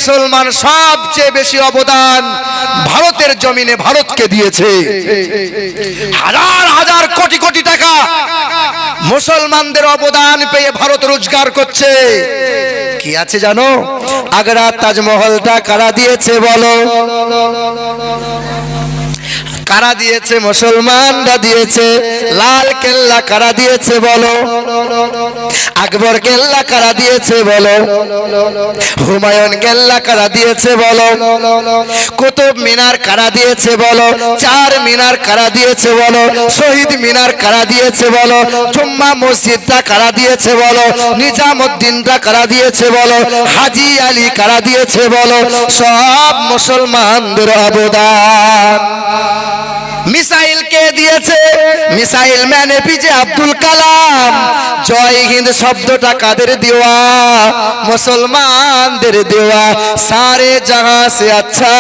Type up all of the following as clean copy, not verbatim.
মুসলমান সবচেয়ে বেশি অবদান ভারতের জমিনে ভারতকে দিয়েছে। হাজার হাজার কোটি কোটি টাকা মুসলমানদের অবদান পেয়ে ভারত রোজগার করছে। কি আছে জানো? আগ্রার তাজমহলটা কারা দিয়েছে বলো? কারা দিয়েছে? মুসলমানরা দিয়েছে। লাল কেল্লা কারা দিয়েছে বলো? আকবর কেল্লা কারা দিয়েছে বলো? হুমায়ুন কেল্লা কারা দিয়েছে বলো? কুতুব মিনার কারা দিয়েছে বলো? চার মিনার কারা দিয়েছে বলো? শহীদ মিনার কারা দিয়েছে বলো? জুম্মা মসজিদটা কারা দিয়েছে বলো? নিজামুদ্দিনটা কারা দিয়েছে বলো? হাজী আলী কারা দিয়েছে বলো? সব মুসলমানদের অবদান। মিসাইল কে দিয়েছে? Missile man APJ Abdul Kalam. জয় হিন্দ শব্দটা কাদের দেওয়া? মুসলমানদের দেওয়া। সারে জাহাঁ সে আচ্ছা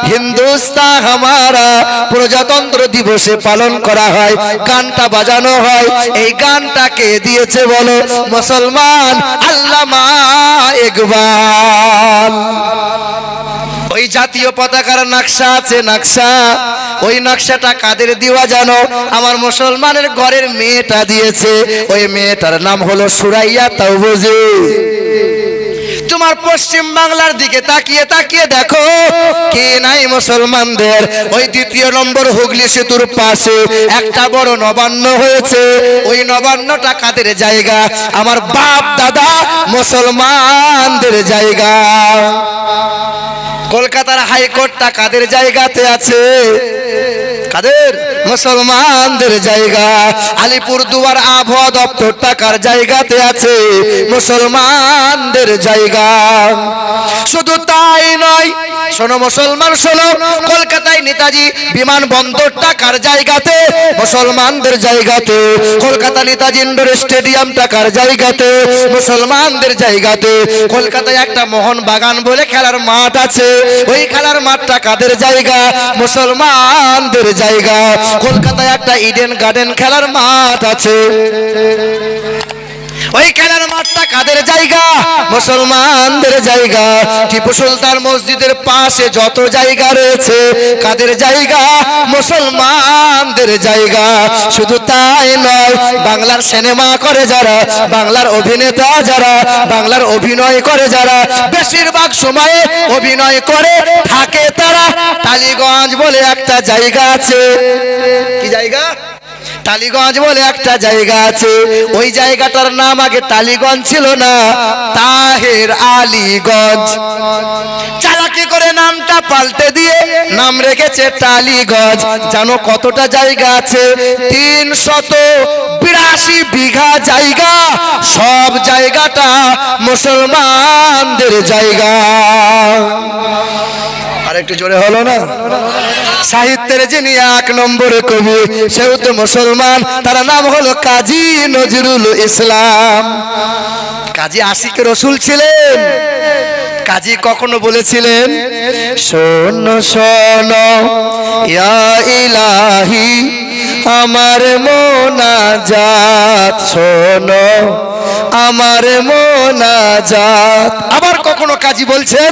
হিন্দুস্তান হামারা প্রজাতন্ত্র দিবসে পালন করা হয়, গানটা বাজানো হয়। এই গানটা কে দিয়েছে বলো? মুসলমান আল্লামা ইকবাল। ওই জাতীয় পতাকার নকশা আছে, নকশা, ওই নকশাটা কাদের দেওয়া জানো? আমার মুসলমানের ঘরের মেয়েটা দিয়েছে। ওই মেয়েটার নাম হলো সুরাইয়া তাওবুজি। তোমার পশ্চিম বাংলার দিকে তাকিয়ে তাকিয়ে দেখো কে নাই মুসলমানদের। ওই দ্বিতীয় নম্বর হুগলি সেতুর পাশে একটা বড় নবান্ন হয়েছে। ওই নবান্নটা কাদের জায়গা? আমার বাপ দাদা মুসলমানদের জায়গা। কলকাতার হাইকোর্টটা কাদের জায়গাতে আছে? কাদের? মুসলমানদের জায়গা। আলিপুরদুয়ার আবহাওয়া দপ্তরটা কার জায়গাতে আছে? মুসলমানদের জায়গা। শুধু তাই নয়, শোনো মুসলমান শোনো, কলকাতায় নেতাজি বিমানবন্দরটা কার জায়গাতে? মুসলমানদের জায়গাতে। কলকাতা নেতাজি ইন্ডোর স্টেডিয়ামটা কার জায়গাতে? মুসলমানদের জায়গাতে। কলকাতায় একটা মোহন বাগান বলে খেলার মাঠ আছে, ওই খেলার মাঠটা কাদের জায়গা? মুসলমানদের জায়গা। কলকাতায় একটা ইডেন গার্ডেন খেলার মাঠ আছে, ওই খেলার মাঠটা কাদের জায়গা? মুসলমানদের জায়গা। টিপু সুলতান মসজিদের পাশে যত জায়গা রয়েছে কাদের জায়গা? মুসলমানদের জায়গা। শুধু তাই নয়, বাংলার সিনেমা করে যারা, বাংলার অভিনেতা যারা, বাংলার অভিনয় করে যারা, বেশিরভাগ সময়ে অভিনয় করে থাকে তারা টালিগঞ্জ বলে একটা জায়গা আছে। কি জায়গা? টালিগঞ্জ বলে একটা জায়গা আছে। ওই জায়গাটার নাম আগে টালিগঞ্জ ছিল না, তাহের আলীগঞ্জ। চালাকি করে নামটা পাল্টে দিয়ে নাম রেখেছে টালিগঞ্জ। জানো কতটা জায়গা আছে? 382 বিঘা জায়গা। সব জায়গাটা মুসলমানদের জায়গা। আর একটু জোরে হলো না? সাহিত্যের যিনি 1 নম্বরে কবি সেও তো মুসলমান, তার নাম হলো কাজী নজরুল ইসলাম। কাজী আশিকে রসুল ছিলেন। কাজী কখনো বলেছিলেন, শোনো শোনো ইয়া ইলাহি আমার মোনাজাত, শোনো আমার মোনাজাত। আবার কখনো কাজী বলছেন,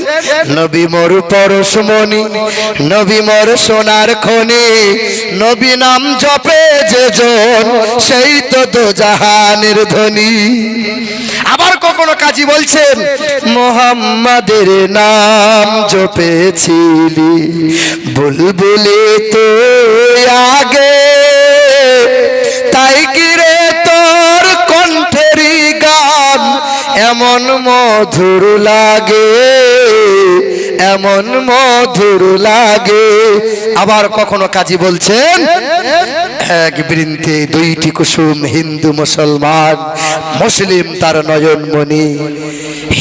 নবী মোর পরশমণি, নবী মোর সোনার খনি, নবী নাম জপে যে জন সেই তো দোজাহানের ধনী। আবার কখনো কাজী বলছেন, মুহাম্মাদের নাম জপেছিলি বুলবুলি তো আগে, তাই কি রে তোর কণ্ঠেরই গান এমন মধুর লাগে, এমন মধুর লাগে। আবার কখনো কাজী বলছেন, এক বৃন্তে 2টি কুসুম, হিন্দু মুসলমান, মুসলিম তার নয়নমণি,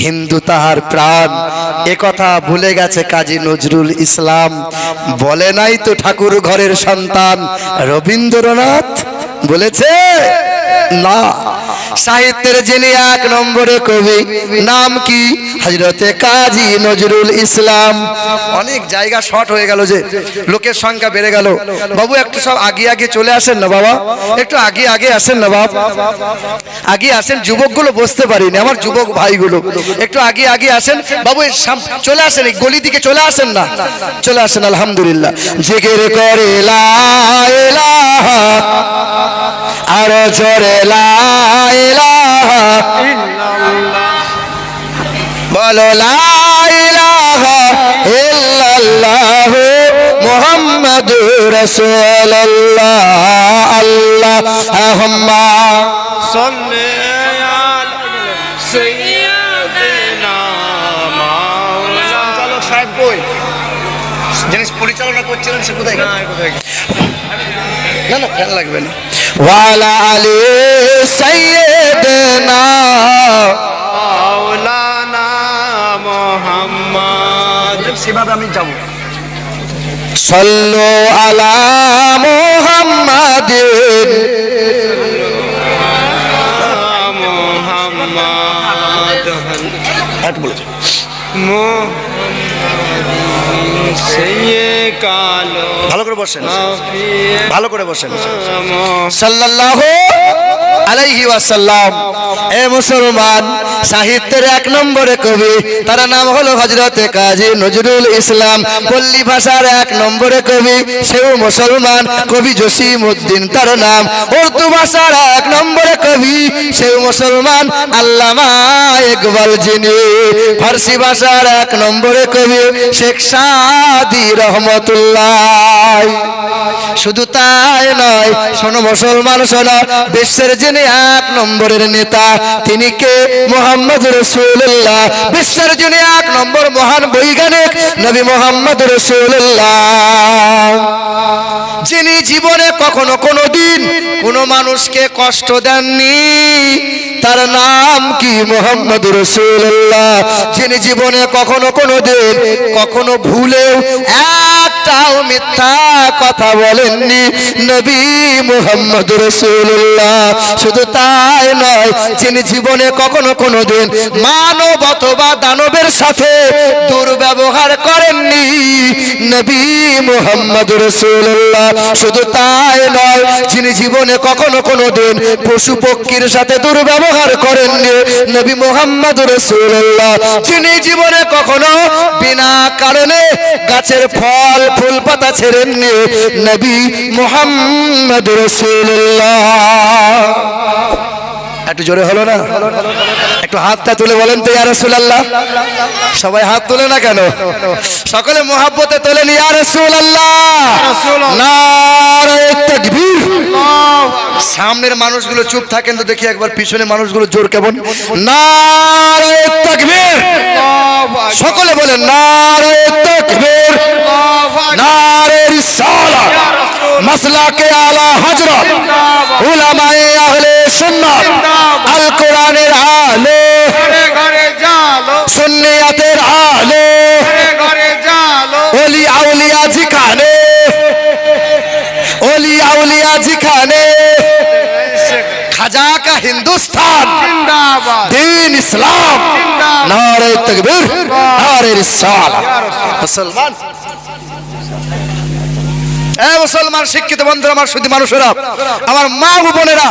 হিন্দু তাহার প্রাণ। একথা ভুলে গেছে কাজী নজরুল ইসলাম। বলে নাই তো ঠাকুর ঘরের সন্তান রবীন্দ্রনাথ? বলেছে না। সাহিত্যের যিনি এক নম্বরে কবি, নাম কি? হযরতে কাজী নজরুল ইসলাম। অনেক জায়গা শর্ট হয়ে গেল, যে লোকের সংখ্যা বেড়ে গেল। বাবু একটু সব আগে আগে চলে আসেন না বাবা, একটু আগে আগে আসেন না বাবা, আগে আসেন। যুবকগুলো বসতে পারিনি, আমার যুবক ভাইগুলো একটু আগে আগে আসেন বাবু, চলে আসেন, এই গলি দিকে চলে আসেন না, চলে আসেন। আলহামদুলিল্লাহ। জিকির করে লা ইলাহা, আরো জোরে লা ইলাহা ইল্লাল্লাহ, বলো লা ইলাহা ইল্লাল্লাহ মুহাম্মাদুর রাসূলুল্লাহ। আল্লাহুম্মা সাল্লি আলা সাইয়্যিদিনা মাওলানা। চালক সাহেব কই? যিনি পরিচালনা করছিলেন সে কোথায় গেল? না না, ফ্যান লাগবে না। ওয়ালা আলি সাইয়্যিদিনা মাওলানা মুহাম্মদ। সেভাবে আমি যাব। সাল্লু আলা মুহাম্মাদিন মুহাম্মদ হাত বলে মুহাম্মদ সাইয়ে কালো। ভালো করে বসেন, হাফিয়ে ভালো করে বসেন। মুহাম্মদ সাল্লাল্লাহু আলাইহি ওয়াসাল্লাম। এ মুসলমান, সাহিত্যের এক নম্বরে কবি, তার নাম হলো হযরতে কাজী নজরুল ইসলাম। পল্লী ভাষার এক নম্বরে কবি, সেও মুসলমান, কবি জসিমউদ্দিন তার নাম। উর্দু ভাষার এক নম্বরে কবি, সেও মুসলমান, আল্লামা ইকবাল যিনি। ফার্সি ভাষার এক নম্বরে কবি, শেখ সাদী রহমতুল্লাহ। শুধু তাই নয়, শোনো মুসলমান শোনো, বিশ্বের যিনি এক নম্বরের নেতা, তিনি কে? মুহাম্মদ রাসূলুল্লাহ। বিশ্বের যিনি এক নম্বর মহান বৈজ্ঞানিক, নবী মুহাম্মদ রাসূলুল্লাহ। যিনি জীবনে কখনো কোনো দিন কোনো মানুষকে কষ্ট দেননি, তার নাম কি? মুহাম্মদ রাসূলুল্লাহ। যিনি জীবনে কখনো কোনো দিন কখনো ভুলেও একটাও মিথ্যা কথা বলেননি, নবী মুহাম্মদ রাসূলুল্লাহ। শুধু তাই নয়, যিনি জীবনে কখনো কোনো দিন মানব অথবা দানবের সাথে দুর্ব্যবহার করেননি, নবী মুহাম্মদ রাসূলুল্লাহ। শুধু তাই নয়, যিনি জীবনে কখনো কোনো দিন পশু পক্ষীর সাথে দুর্ব্যবহার করেননি, নবী মুহাম্মদ রাসূলুল্লাহ। যিনি জীবনে কখনো বিনা কারণে গাছের ফল ফুল পাতা ছেড়েননি, নবী মুহাম্মদ রাসূলুল্লাহ। একটু জোরে হলো না? একটু হাতটা তুলে বলেন তো ইয়া রাসূলুল্লাহ। সবাই হাত তোলে না কেন? সকলে মুহাব্বতে তোলেন ইয়া রাসূলুল্লাহ। নারে তাকবীর। সামনের মানুষগুলো চুপ থাকেন তো দেখি একবার, পিছনে মানুষগুলো জোর কেমন? নারে তাকবীর। সকলে বলেন নারে তাকবীর, নারে রিসালাত, মাসলাকে আলা হযরত, উলামায়ে আহলে সুন্নাত, আল কোরআনের আলো, ঘরে ঘরে জালো, সুন্নিয়াতের আলো, ঘরে ঘরে জালো। ওলি আউলিয়া যেখানে, ওলি আউলিয়া যেখানে, খাজা কা হিন্দুস্তান, জিন্দাবাদ, দ্বীন ইসলাম, জিন্দাবাদ। নারে তাকবীর, নারে রিসালাত। মুসলমান, এ মুসলমান শিক্ষিত বন্ধুরা, আমার সুধী মানুষেরা, আমার মা ও বোনেরা,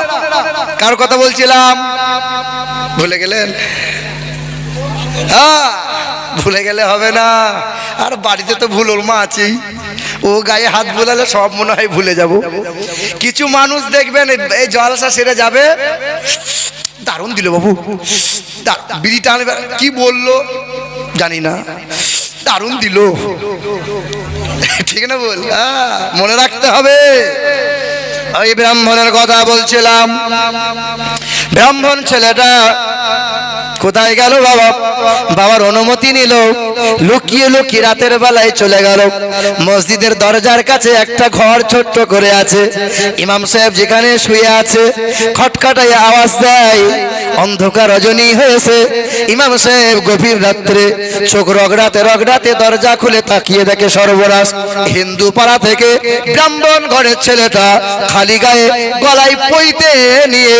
কার কথা বলছিলাম? ভুলে গেলেন? হ্যাঁ, ভুলে গেলে হবে না। আর বাড়িতে তো ভুল ওর মা আছেই, ও গায়ে হাত বোলালে সব মনে হয় ভুলে যাব। কিছু মানুষ দেখবেন এই জলসা সেরে যাবে, দারুণ দিল বাবু, বিড়ি টানবে, কি বললো জানি না, দারুণ দিল, ঠিক না বল? মনে রাখতে হবে। ওই ব্রাহ্মণের কথা বলছিলাম। ব্রাহ্মণ ছেলেটা কোথায় গেল বাবা? বাবার অনুমতি নিল, লুকিয়ে লুকিয়ে রাতের বেলায় চলে গেল মসজিদের দরজার কাছে একটা ঘর ছোট্ট করে আছে। ইমাম সাহেব যেখানে শুয়ে আছে খটখটায় আওয়াজ দেয়। অন্ধকার রজনী হয়েছে। ইমাম সাহেব গভীর রাত্রে চোখ রগড়াতে রগড়াতে দরজা খুলে তাকিয়ে দেখে সর্বনাশ, হিন্দু পাড়া থেকে ব্রাহ্মণ ঘরের ছেলেটা খালি গায়ে গলায় পইতে নিয়ে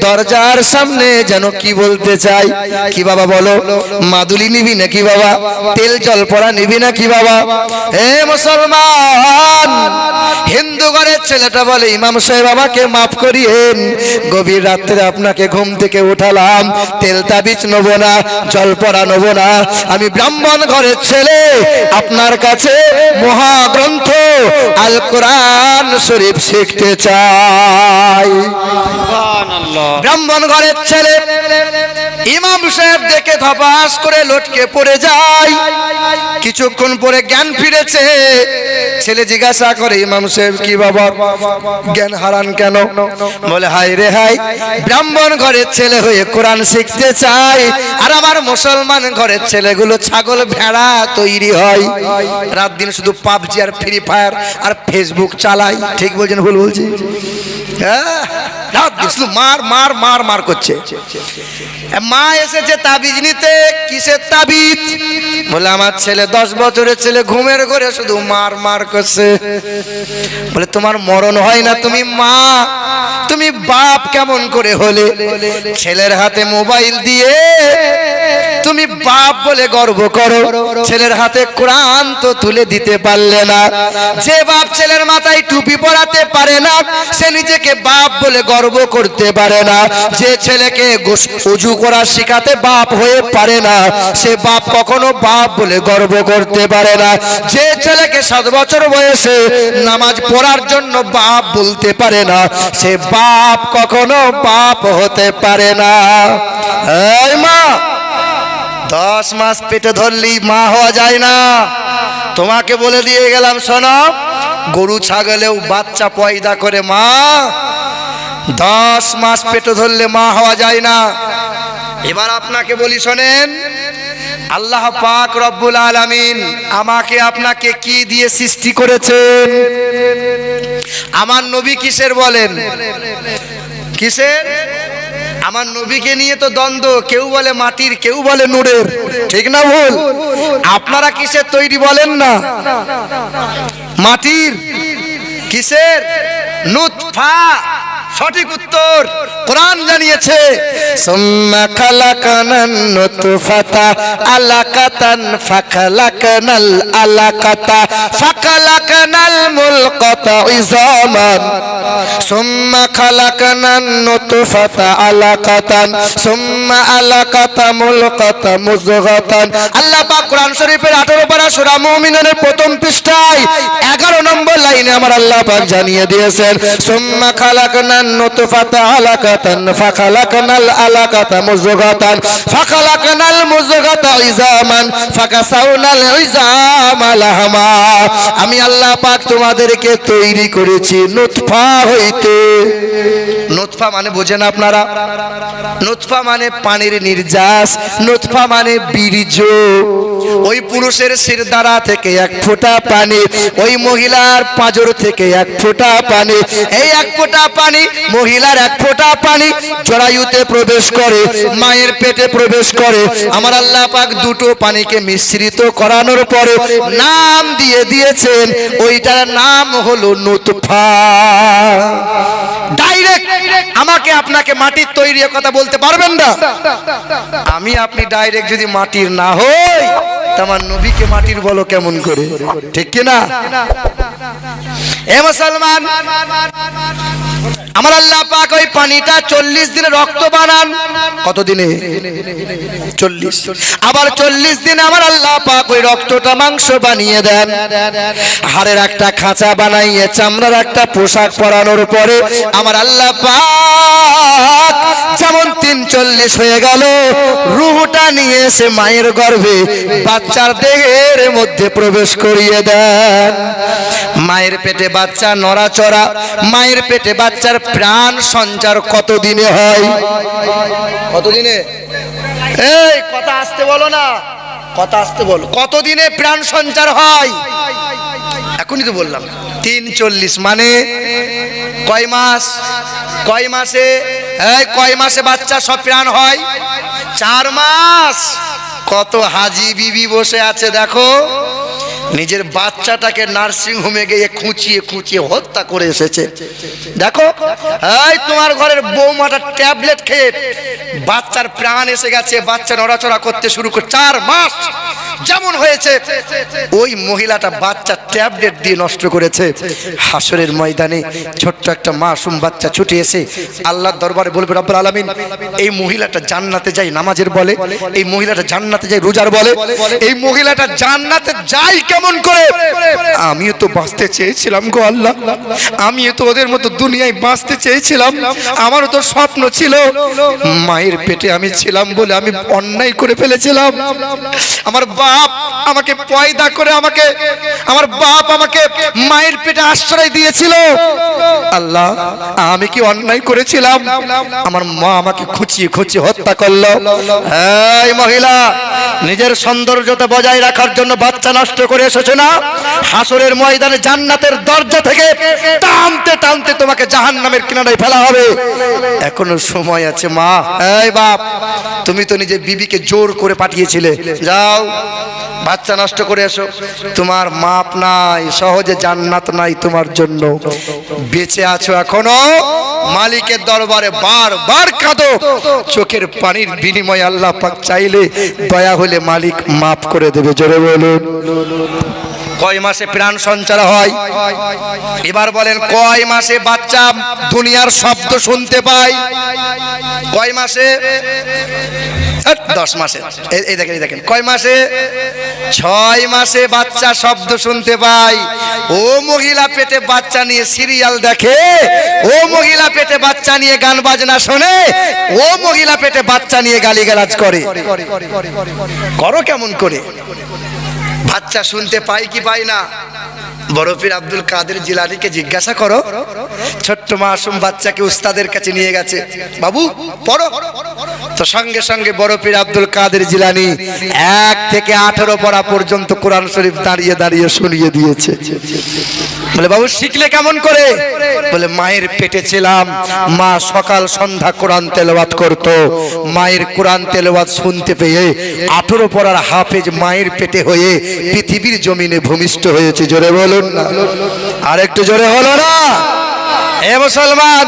দরজার সামনে যেন কি বলতে চাই। কি বাবা বলো, মাদুলি নিবি নাকি বাবা? তেল জল পড়া নিবি নাকি বাবা? হে মুসলমান, হিন্দু ঘরের ছেলেটা বলে, ইমাম সাহেব আমাকে মাফ করিয়েন, গভীর রাত্রে আপনাকে ঘুম থেকে উঠালাম, তেল তাবিজ নেব না, জল পড়া নেব না, আমি ব্রাহ্মণ ঘরের ছেলে, আপনার কাছে মহাগ্রন্থ আল কোরআন শরীফ শিখতে চাই। ব্রাহ্মণ ঘরের ছেলে ইমাম সাহেব দেখে ধপাস করে লটকে পড়ে যায়। কিছুক্ষণ পরে জ্ঞান ফিরেছে। ছেলে জিজ্ঞাসা করে, ইমাম সাহেব কি বাবা জ্ঞান হারান কেন? বলে, হাই রে হাই, ব্রাহ্মণ ঘরের ছেলে হয়ে কোরআন শিখতে চাই, আর আমার মুসলমান ঘরের ছেলেগুলো ছাগল ভেড়া তৈরি হয়, রাত দিন শুধু পাবজি আর ফ্রি ফায়ার আর ফেসবুক চালাই। ঠিক বলছেন ভুল বলছি? রাত দিন শুধু মার মার মার মার করছে। মা এসেছে তাবিজ নিতে। কিসের তাবিজ? বলে, আমার ছেলে 10 বছরের ছেলে ঘুমের ঘরে শুধু মার মার করছে। বলে, তোমার মরণ হয় না, তুমি মা, তুমি বাপ কেমন করে হলে? ছেলের হাতে মোবাইল দিয়ে তুমি বাপ বলে গর্ব করো, ছেলের হাতে কোরআন তো তুলে দিতে পারলে না। যে বাপ ছেলের মাথায় টুপি পরাতে পারে না সে নিজেকে বাপ বলে গর্ব করতে পারে না। যে ছেলেকে ওযু করা শেখাতে বাপ হয়ে পারে না সে বাপ কখনো বাপ বলে গর্ব করতে পারে না। যে ছেলেকে 7 বছর বয়সে নামাজ পড়ার জন্য বাপ বলতে পারে না সে বাপ কখনো বাপ হতে পারে না। এই মা, 10 মাস পেটে ধরলি মা হওয়া যায় না। তোমাকে বলে দিয়ে গেলাম, শোনো, গরু ছাগলেও বাচ্চা পয়দা করে মা, 10 মাস পেটে ধরলে মা হওয়া যায় না। এবার আপনাকে বলি, শোনেন, আল্লাহ পাক রব্বুল আলামিন আমাকে আপনাকে কি দিয়ে সৃষ্টি করেছেন? আমার নবী কিসের বলেন? কিসের? আমার নবীকে নিয়ে তো দ্বন্দ্ব, কেউ বলে মাটির, কেউ বলে নূরের। ঠিক না ভুল? আপনারা কিসের তৈরি বলেন না? মাটির। কিসের? নুতফা। সঠিক উত্তর কোরআন জানিয়েছে, সুম্মা খালাকানান নুতফাতা আলাকাতান ফাখালাকনাল আলাকাতা ফাখালাকনাল মুলকাতা ইযামান সুম্মা খালাকানান নুতফাতা আলাকাতান সুম্মা আলাকাতা মুলকাতা মুযগাতান। আল্লাহ পাক কোরআন শরীফের 18 পারা সূরা মুমিনের প্রথম পৃষ্ঠায় 11 নম্বর লাইনে আমার আল্লাহ পাক জানিয়ে দিয়েছেন, সুম্মা খালাকানান নুতফাতা আলাকাতান ফাখালাকনাল আলাকাতা মুযগাতান ফাখালাকনাল মুযগাতা ইযামান ফাকাসাউনাল ইযামা লাহমা। আমি আল্লাহ পাক তোমাদেরকে তৈরি করেছি নুতফা হইতে। নুতফা মানে বোঝেন আপনারা? নুতফা মানে পানির নির্যাস, নুতফা মানে বীর্য। ওই পুরুষের শিরদাঁড়া থেকে 1 ফোঁটা পানি, ওই মহিলার পাঁজর থেকে 1 ফোঁটা পানি, এই 1 ফোঁটা পানি, মহিলার 1 ফোঁটা পানি জরায়ুতে প্রবেশ করে, মায়ের পেটে প্রবেশ করে। আমার আল্লাহ পাক দুটো পানিকে মিশ্রিত করানোর পরে নাম দিয়ে দিয়েছেন, ওইটার নাম হলো নুতফা। ডাইরেক্ট আমাকে আপনাকে মাটির তৈরি কথা বলতে পারবেন না। আমি আপনি ডাইরেক্ট যদি মাটির না হই তোমার নবীকে মাটির বলো কেমন করে? ঠিক কি না? এ মুসলমান, আমার আল্লাহ পাক ওই পানিটা 40 দিনে রক্ত বানান। কত দিনে? 40। আবার 40 দিনে আমার আল্লাহ পাক ওই রক্তটা মাংস বানিয়ে দেন। হাড়ের একটা খাঁচা বানাইয়ে চামড়ার একটা পোশাক পরানোর পরে আমার আল্লাহ পাক যেমন 43 হয়ে গেল, রুহটা নিয়ে এসে মায়ের গর্ভে বাচ্চার দেহের মধ্যে প্রবেশ করিয়ে দেন। মায়ের পেটে বাচ্চা নড়াচড়া, মায়ের পেটে বাচ্চার প্রাণ সঞ্চার কত দিনে হয়? কত দিনে? এই কথা আসতে বলো না, কথা আসতে বলো। কত দিনে প্রাণ সঞ্চার হয়? এখনই তো বললাম 43, মানে কয় মাস? কয় মাসে? এই কয় মাসে বাচ্চা সব প্রাণ হয়? 4 মাস। কত হাজি বিবি বসে আছে দেখো, নিজের বাচ্চাটাকে নার্সিং হোমে গিয়ে খুঁচিয়ে খুঁচিয়ে হত্যা করে এসেছে। দেখো, এই তোমার ঘরের বৌমাটা ট্যাবলেট খেয়ে বাচ্চার প্রাণ এসে গেছে, বাচ্চা নড়াচড়া করতে শুরু করে 4 মাস যেমন হয়েছে, ওই মহিলাটা বাচ্চা ট্যাবলেট দিয়ে নষ্ট করেছে। হাসরের ময়দানে ছোট্ট একটা মাসুম বাচ্চা ছুটে এসে আল্লাহর দরবারে বলবে, রব্বুল আলামিন, এই মহিলাটা জান্নাতে যায় নামাজের বলে, এই মহিলাটা জান্নাতে যায় রোজার বলে, এই মহিলাটা জান্নাতে যায় কেমন করে? আমিও তো বাঁচতে চেয়েছিলাম গো আল্লাহ, আমিও তো ওদের মতো দুনিয়ায় বাঁচতে চেয়েছিলাম, আমারও তো স্বপ্ন ছিল, মায়ের পেটে আমি ছিলাম বলে আমি অন্যায় করে ফেলেছিলাম। আমার বাপ আমাকে পয়দা করে আমার বাপ আমাকে মায়ের পেটে আশ্রয় দিয়েছিল। আল্লাহ, আমি কি অন্যায় করেছিলাম? আমার মা আমাকে খুঁচিয়ে খুঁচিয়ে হত্যা করলো। এই মহিলা, নিজের সৌন্দর্যতা বজায় রাখার জন্য বাচ্চা নষ্ট করে এসেছো না? হাসরের ময়দানে জান্নাতের দরজা থেকে টানতে টানতে তোমাকে জাহান্নামের কিনারায় ফেলা হবে। এখনো সময় আছে মা। এই বাপ, তুমি তো নিজে বিবিকে জোর করে পাঠিয়েছিলে, যাও বাচ্চা নষ্ট করে এসো। তোমার মাপ নাই, সহজে জান্নাত নাই তোমার জন্য। বেঁচে আছো এখনো, মালিকের দরবারে বারবার কাঁদো, চোখের পানির বিনিময়ে আল্লাহ পাক চাইলে দয়া হলে মালিক মাফ করে দেবে। জোরে বলুন, কয় মাসে প্রাণ সঞ্চার হয়? এবার বলেন, কয় মাসে বাচ্চা দুনিয়ার শব্দ শুনতে পায়? কয় মাসে? 10 মাসে। এই দেখেন, এই দেখেন, কয় মাসে? 6 মাসে বাচ্চা শব্দ শুনতে পায়। ও মহিলা পেটে বাচ্চা নিয়ে সিরিয়াল দেখে, ও মহিলা পেটে বাচ্চা নিয়ে গান বাজনা শোনে, ও মহিলা পেটে বাচ্চা নিয়ে গালিগালাজ করে। করো কেমন করে? বাচ্চা শুনতে পাই কি পাই না? বড় পীর আব্দুল কাদের জিলানীকে জিজ্ঞাসা করো, ছোট্ট মাসুম বাচ্চাকে উস্তাদের কাছে নিয়ে গেছে, বাবু পড়ো, তো সঙ্গে সঙ্গে বড় পীর আব্দুল কাদের জিলানী 1 থেকে 18 পড়া পর্যন্ত কোরআন শরীফ দাঁড়িয়ে দাঁড়িয়ে শুনিয়ে দিয়েছে। বলে, বাবু শিখলে কেমন করে? বলে, মায়ের পেটে ছিলাম, মা সকাল সন্ধ্যা কোরআন তেলাওয়াত করত, মায়ের কোরআন তেলাওয়াত শুনতে পেয়ে 18 পড়ার হাফেজ মায়ের পেটে হয়ে পৃথিবীর জমিনে ভূমিষ্ঠ হয়েছে। জোরে বলুন না, আর একটু জোরে হলো না? এ মুসলমান,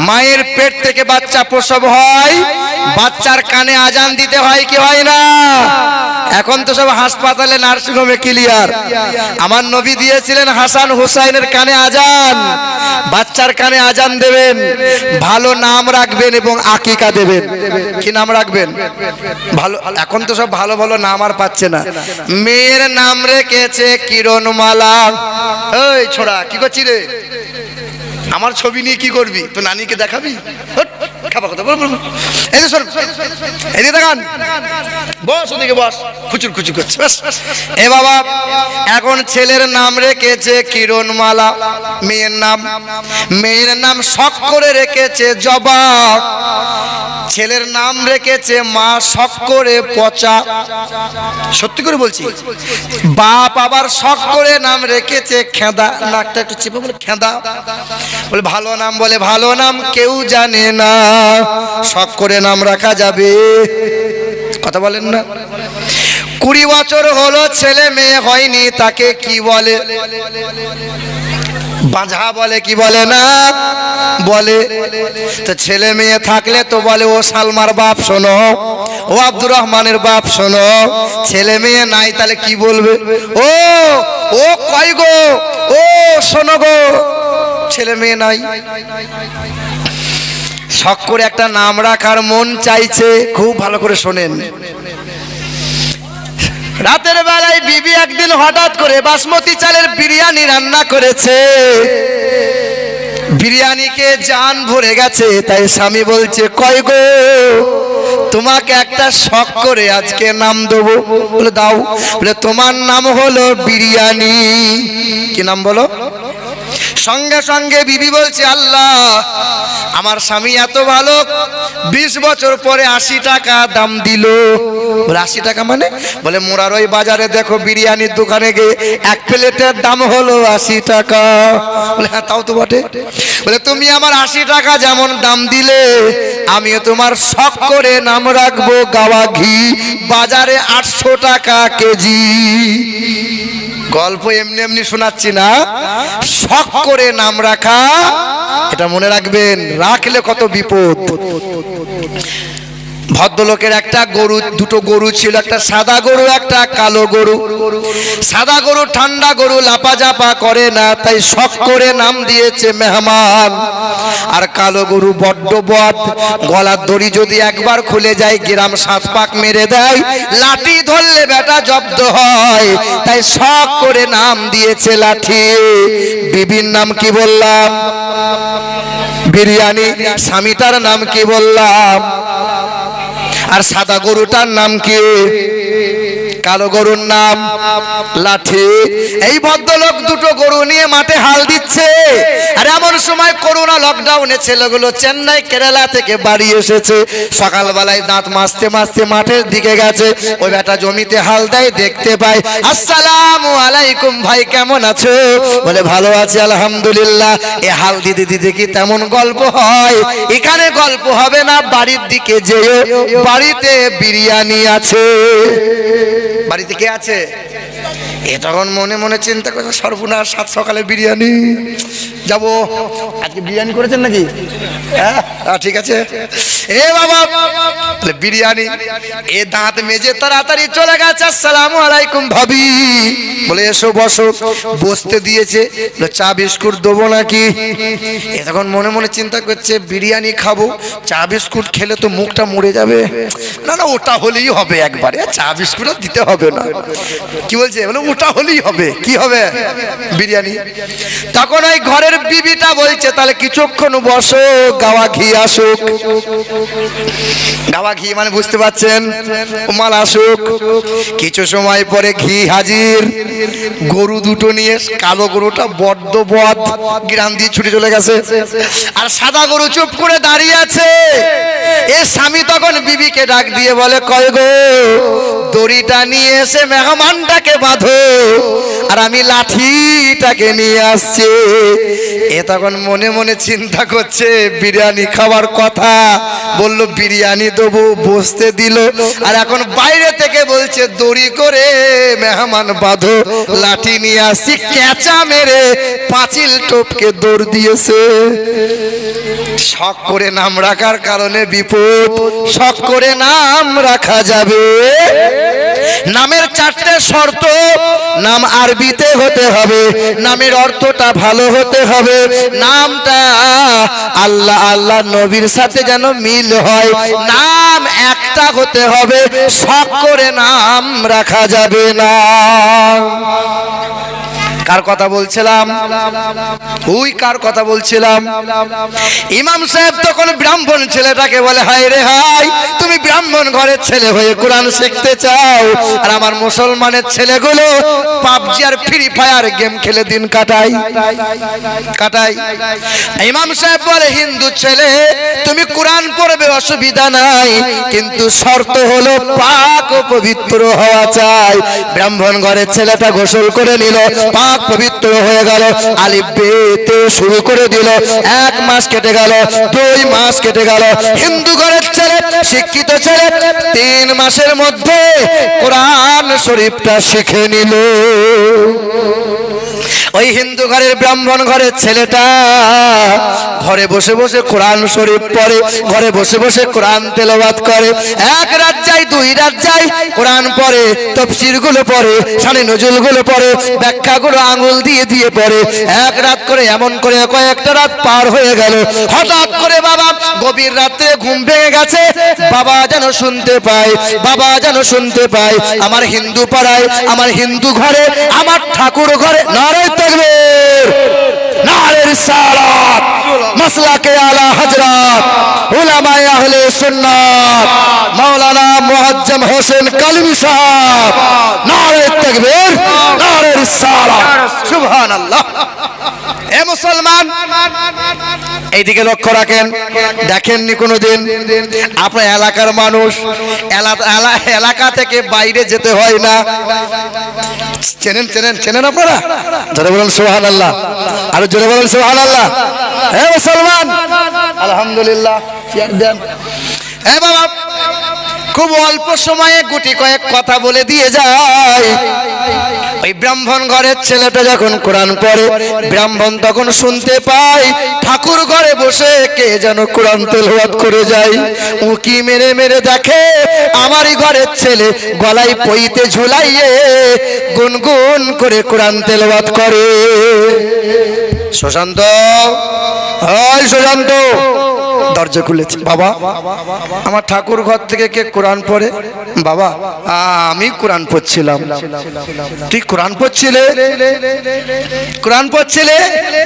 মায়ের পেট থেকে বাচ্চা প্রসব হয়, বাচ্চার কানে আজান দিতে হয় কি হয় না? এখন তো সব হাসপাতালে নার্সিং হোমে ক্লিয়ার। আমার নবী দিয়েছিলেন হাসান হুসাইনের কানে আজান। বাচ্চার কানে আজান দেবেন, ভালো নাম রাখবেন এবং আকিকা দেবেন। কি নাম রাখবেন? ভালো। এখন তো সব ভালো ভালো নাম আর পাচ্ছে না। মেয়ের নাম রেখেছে কিরণমালা। এই ছোড়া, কি করছিস রে? আমার ছবি নিয়ে কি করবি? তো নানিকে দেখাবি? খাবা কথা বল। এই যে শোন, এদিকে দেখান, বস ওদিকে বস, খুচুর খুচুর করছে। এ বাবা, এখন ছেলের নাম রেখেছে কিরণমালা, মেয়ের নাম শখ করে রেখেছে জবা, ছেলের নাম রেখেছে মা শখ করে পচা। সত্যি করে বলছি, বাপ আবার শখ করে নাম রেখেছে খেদা। নাকটা একটু চেপে বলে খেদা। বলে ভালো নাম, বলে ভালো নাম কেউ জানে না, শখ করে নাম রাখা যাবে? কথা বলেন না। 20 বছর হলো ছেলে মেয়ে হয়নি, তাকে কি বলে? বাঁঝা বলে কি বলে না বলে? তো ছেলে মেয়ে থাকলে তো বলে ও সালমার বাপ শোনো, ও আব্দুর রহমানের বাপ শোনো। ছেলে মেয়ে নাই, তাহলে কি বলবে? ও ও কয় গো, ও শোনো গো, ছেলে মেয়ে নাই। শখ করে একটা নাম রাখার মন চাইছে। খুব ভালো করে শোনেন। রাতের বেলায় বিবি একদিন হঠাৎ করে বাসমতি চালের বিরিয়ানি রান্না করেছে। বিরিয়ানিকে জান ভরে গেছে, তাই স্বামী বলছে কয় গো তোমাকে একটা শখ করে আজকে নাম দেবো। বলে দাও। বলে তোমার নাম হলো বিরিয়ানি। কি নাম বলো? সঙ্গে সঙ্গে বিবি বলছে আল্লাহ, আমার স্বামী এত ভালো, 20 বছর পরে 80 টাকা দাম দিল। বলে 80 টাকা মানে? বলে মোরার ওই বাজারে দেখো বিরিয়ানির দোকানে গিয়ে এক প্লেটের দাম হলো 80 টাকা। বলে হ্যাঁ তাও তো বটে। বলে তুমি আমার 80 টাকা যেমন দাম দিলে, আমিও তোমার শখ করে নাম রাখবো গাওয়া ঘি, বাজারে 800 টাকা কেজি। গল্প এমনি এমনি শোনাচ্ছি না, শখ করে নাম রাখা, এটা মনে রাখবেন, রাখলে কত বিপদ। ভদ্রলোকের একটা গরু, দুটো গরু ছিল, একটা সাদা গরু একটা কালো গরু। সাদা গরু ঠান্ডা গরু, লাপাজাপা করে না, তাই শখ করে নাম দিয়েছে মেহমান। আর কালো গরু বড্ড বদ, গলার দড়ি যদি একবার খুলে যায় গ্রাম 7 পাক মেরে দেয়, লাঠি ধরলে বেটা জব্দ হয়, তাই শখ করে নাম দিয়েছে লাঠি। বিবির নাম কি বললাম? বিরিয়ানি। স্বামীটার নাম কি বললাম? আর সাদা গরুটার নাম কি? কালো গরুর নাম লাঠি। এই ভদ্রলোক দুটো গরু নিয়ে মাঠে হাল দিচ্ছে, আর এমন সময় করোনা লকডাউনে ছেলেগুলো চেন্নাই কেরালা থেকে বাড়ি এসেছে। সকালবেলায় দাঁত মাজতে মাজতে মাঠের দিকে গেছে, ওই বেটা জমিতে হাল দেয়, দেখতে পায়। আসসালামু আলাইকুম ভাই, কেমন আছো? বলে ভালো আছি আলহামদুলিল্লাহ। এ হাল দিতে দিতে কি তেমন গল্প হয়? এখানে গল্প হবে না, বাড়ির দিকে যেও, বাড়িতে বিরিয়ানি আছে। বাড়িতে কে আছে? এ তখন মনে মনে চিন্তা করছে, সর্বনাশ, 7 সকালে বিরিয়ানি, যাবো। আজকে বিরিয়ানি করেছেন নাকি? হ্যাঁ ঠিক আছে। এ বাবা বিরিয়ানি। এ দাঁত মেজে তাড়াতাড়ি চলে গেছে। আসসালামু আলাইকুম ভাবি। বলে এসো বসো। বসতে দিয়েছে। চা বিস্কুট দেবো নাকি? এ তখন মনে মনে চিন্তা করছে, বিরিয়ানি খাবো, চা বিস্কুট খেলে তো মুখটা মরে যাবে। না না, ওটা হলেই হবে একবারে, চা বিস্কুট দিতে হবে না। কি বলছে? বলে ওটা হলেই হবে। কি হবে? বিরিয়ানি। তখন ওই ঘরের বিবিটা বলছে তাহলে কিছুক্ষণ বসো, গাওয়া ঘি আসুক। গাওয়া ঘি মানে বুঝতে পারছেন, মাল আসুক। কিছু সময় পরে ঘি হাজির। গরু দুটো নিয়ে, কালো গরুটা বড্ড বদ, গ্রাম দিয়ে ছুটে চলে গেছে, আর সাদা গরু চুপ করে দাঁড়িয়ে আছে। এ স্বামী তখন বিবিকে ডাক দিয়ে বলে কয় গো, দড়িটা নিয়ে এসে মেহমানটাকে বাঁধো, আর আমি লাঠিটাকে নিয়ে আসছি। এ তখন মনে মনে চিন্তা করছে বিরিয়ানি খাবার কথা, বলল বিরিয়ানি দেবো, বসতে দিল, আর এখন বাইরে থেকে বলছে দড়ি করে মেহমান বাঁধো, লাঠি নিয়ে আসছি। ক্যাচা মেরে পাঁচিল টপকে দৌড় দিয়েছে। শখ করে নাম রাখার কারণে বিপদ। শখ করে নাম রাখা যাবে। নামের 4টে শর্ত। নাম আরবিতে হতে হবে, নামের অর্থটা ভালো হতে হবে, নামটা আল্লাহ আল্লাহ নবীর সাথে যেন মিল হয়, নাম একটা হতে হবে। শখ করে নাম রাখা যাবে না। কার কথা বলছিলাম? ওই কার কথা বলছিলাম? ইমাম সাহেব তখন ব্রাহ্মণ ছেলেটাকে বলে, হায় রে হাই, তুমি ব্রাহ্মণ ঘরের ছেলে হয়ে কোরআন শিখতে চাও, আর আমার মুসলমানের ছেলেগুলো পাবজি আর ফ্রি ফায়ার গেম খেলে দিন কাটাই। ইমাম সাহেব বলে, হিন্দু ছেলে তুমি কোরআন পড়বে, অসুবিধা নাই, কিন্তু শর্ত হলো পাক ও পবিত্র হওয়া চাই। ব্রাহ্মণ ঘরের ছেলেটা গোসল করে নিল, পাক পবিত্র হয়ে গেল, আলিফ বেতে শুরু করে দিল। 1 মাস কেটে গেল, 2 মাস কেটে গেল। হিন্দু ঘরের ছেলে, শিক্ষিত ছেলে, 3 মাসের মধ্যে কোরআন শরীফটা শিখে নিল। ওই হিন্দু ঘরের ব্রাহ্মণ ঘরের ছেলেটা ঘরে বসে বসে কোরআন শরীফ পড়ে, ঘরে বসে বসে কোরআন তেলাওয়াত করে। 1 রাত যায়, 2 রাত যায়, কোরআন পড়ে, তাফসীর গুলো পড়ে, শানে নজুল গুলো পড়ে, ব্যাখ্যাগুলো আঙুল দিয়ে দিয়ে পড়ে। 1 রাত করে এমন করে কয়েকটা রাত পার হয়ে গেল। হঠাৎ করে বাবা গভীর রাতে ঘুম ভেঙে গেছে। বাবা যেন শুনতে পায়, বাবা যেন শুনতে পায়, আমার হিন্দু পাড়ায়, আমার হিন্দু ঘরে, আমার ঠাকুর ঘরে নারে তাকবীর, নারে রিসালাত মাসলাকে আলা হযরত উলামায়ে আহলে সুন্নাত মাওলানা মুআজ্জম হোসেন কালমি সাহেব নারে তাকবীর নারে রিসালাত সুবহানাল্লাহ। এ মুসলমান এইদিকে লক্ষ্য রাখেন, দেখেননি কোনোদিন আপনার এলাকার মানুষ এলাকা থেকে বাইরে যেতে হয় না, চেনেন চেনেন চেনেন আপনারা? জোরে বলেন সুবহানাল্লাহ, আরো জোরে বলেন সুবহানাল্লাহ। হে মুসলমান আলহামদুলিল্লাহ। হে বাবা, খুব অল্প সময়ে গুটি কয়েক কথা বলে দিয়ে যায়। ওই ব্রাহ্মণ ঘরের ছেলেটা যখন কোরআন পড়ে, ব্রাহ্মণ তখন শুনতে পায় ঠাকুর ঘরে বসে কে যেন কোরআন তেলাওয়াত করে যায়। উকি মেরে মেরে দেখে আমারই ঘরের ছেলে গলায় পইতে ঝুলাইয়ে গুনগুন করে কোরআন তেলাওয়াত করে। সুশান্ত, ওই সুশান্ত, দরজা খুলেছে। বাবা, আমার ঠাকুর ঘর থেকে কে কোরআন পড়ে? বাবা, আমি কোরআন পড়ছিলাম। তুই কোরআন পড়ছিলে? কোরআন পড়ছিলে?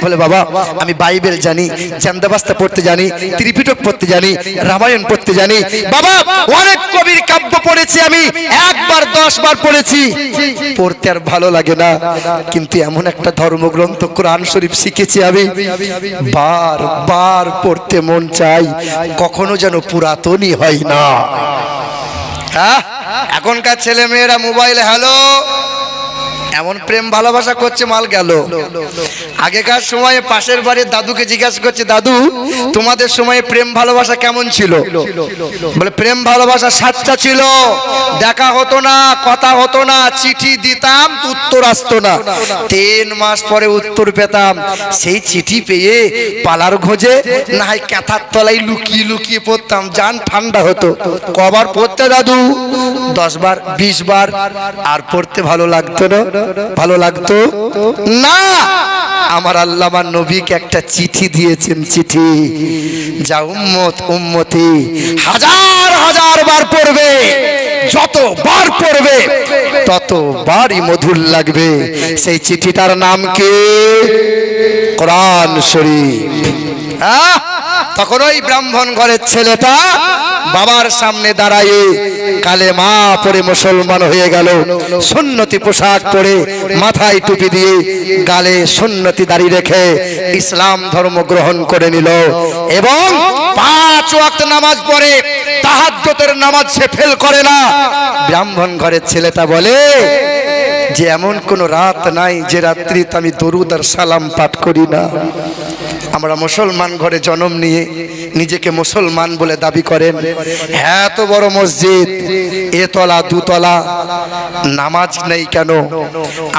বলে বাবা, আমি বাইবেল জানি, চান্দাবাস্তা পড়তে জানি, ত্রিপিটক পড়তে জানি, রামায়ণ পড়তে জানি। বাবা, অনেক কবির কাব্য পড়েছি, আমি 1 বার 10 বার পড়েছি। পড়তে আর ভালো লাগে না, কিন্তু এমন একটা ধর্মগ্রন্থ কোরআন শরীফ শিখেছি আমি, বার বার পড়তে মন চাই, কখনো যেন পুরাতনই হয় না। হ্যাঁ, এখনকার ছেলে মেয়েরা মোবাইলে হ্যালো এমন প্রেম ভালোবাসা করছে, মাল গেল। আগেকার সময়ে পাশের বাড়ির দাদুকে জিজ্ঞাসা করছে, দাদু তোমাদের সময়ে প্রেম ভালোবাসা কেমন ছিল? বলে প্রেম ভালোবাসা সাচ্চা ছিল, দেখা হতো না, কথা হতো না, চিঠি দিতাম উত্তর আসতো না, 3 মাস পরে উত্তর পেতাম। সেই চিঠি পেয়ে পালার খোঁজে না হয় কাঁথার তলায় লুকিয়ে লুকিয়ে পড়তাম, জান ঠান্ডা হতো। কবার পড়তে দাদু? 10 বার 20 বার। আর পড়তে ভালো লাগতো না? ভালো লাগতো না। আমার আল্লাহ আমার নবীকে একটা চিঠি দিয়েছেন, চিঠি যা উম্মত উম্মতি হাজার হাজার বার পড়বে, যতবার পড়বে ততবারই মধুর লাগবে। সেই চিঠিটার নাম কি? কোরআন শরীফ। তখন ওই ব্রাহ্মণ ঘরের ছেলেটা বাবার সামনে দাঁড়ায় কালেমা পড়ে মুসলমান হয়ে গেল। সুন্নতি পোশাক পরে, মাথায় টুপি দিয়ে, গালে সুন্নতি দাড়ি রেখে ইসলাম ধর্ম গ্রহণ করে নিল এবং 5 ওয়াক্ত নামাজ পড়ে, তাহাজ্জুদের নামাজ সে ফেল করে না। ব্রাহ্মণ ঘরের ছেলেটা বলে যে এমন কোন রাত নাই যে রাত্রিতে আমি দরুদ আর সালাম পাঠ করি না। আমরা মুসলমান ঘরে জন্ম নিয়ে নিজেকে মুসলমান বলে দাবি করেন, এত বড় মসজিদ, এতলা দুতলা, নামাজ নেই কেন?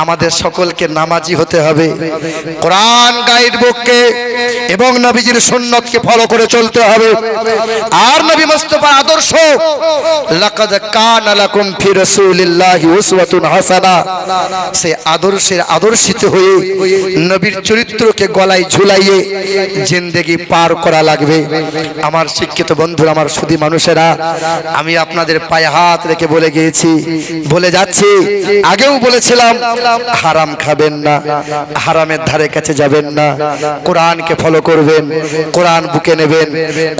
আমাদের সকলকে নামাজি হতে হবে, কোরআন গাইড বুককে এবং নবীজির সুন্নতকে ফলো করে চলতে হবে। আর নবী মুস্তাফার আদর্শ, লাকাদ কানা লাকুম ফি রাসূলিল্লাহি উসওয়াতুন হাসানাহ, সেই আদর্শের আদর্শিত হয়ে নবীর চরিত্রকে গলায় ঝুলাইয়ে জিন্দেগি পার করা লাগবে। আমার শিক্ষিত বন্ধুরা, আমার সুধী মানুষেরা, আমি আপনাদের পায়ে হাত রেখে বলে গিয়েছি, বলে যাচ্ছি, আগেও বলেছিলাম, হারাম খাবেন না, হারামের ধারে কাছে যাবেন না, কোরআনকে ফলো করবেন, কোরআন বুকে নেবেন।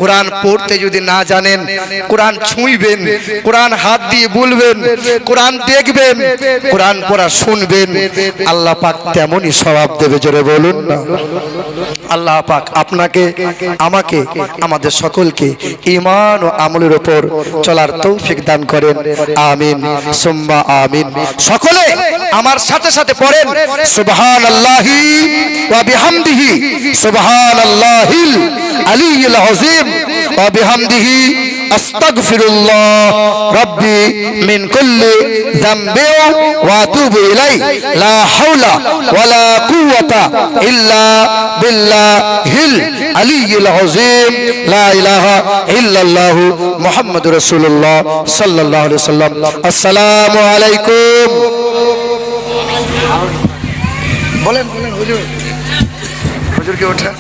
কোরআন পড়তে যদি না জানেন, কোরআন ছুঁইবেন, কোরআন হাত দিয়ে বলবেন, কোরআন দেখবেন, কোরআন পড়া শুনবেন, আল্লাহ পাক তেমনই সওয়াব দেবে। জোরে বলুন না। আল্লাহ পাক আপনাকে, আমাকে, আমাদের সকলকে ঈমান ও আমলের উপর চলার তৌফিক দান করেন। আমিন সুম্মা আমিন। সকলে আমার সাথে সাথে পড়েন, সুবহানাল্লাহি ওয়া বিহামদিহি, সুবহানাল্লাহিল আলিয়্যিল আযীম ওয়া বিহামদিহি আস্তাগফিরুল্লাহ রাব্বি মিন কুল্লি যামবি ওয়া আতুবু ইলাইহি লা হাওলা ওয়ালা কুওয়াতা ইল্লা বিল্লাহিল আলিয়্যিল আযীম লা ইলাহা ইল্লাল্লাহু মুহাম্মাদুর রাসূলুল্লাহ সাল্লাল্লাহু আলাইহি ওয়াসাল্লাম। আসসালামু আলাইকুম। বলেন বলেন হুজুর, হুজুর কে ওঠা?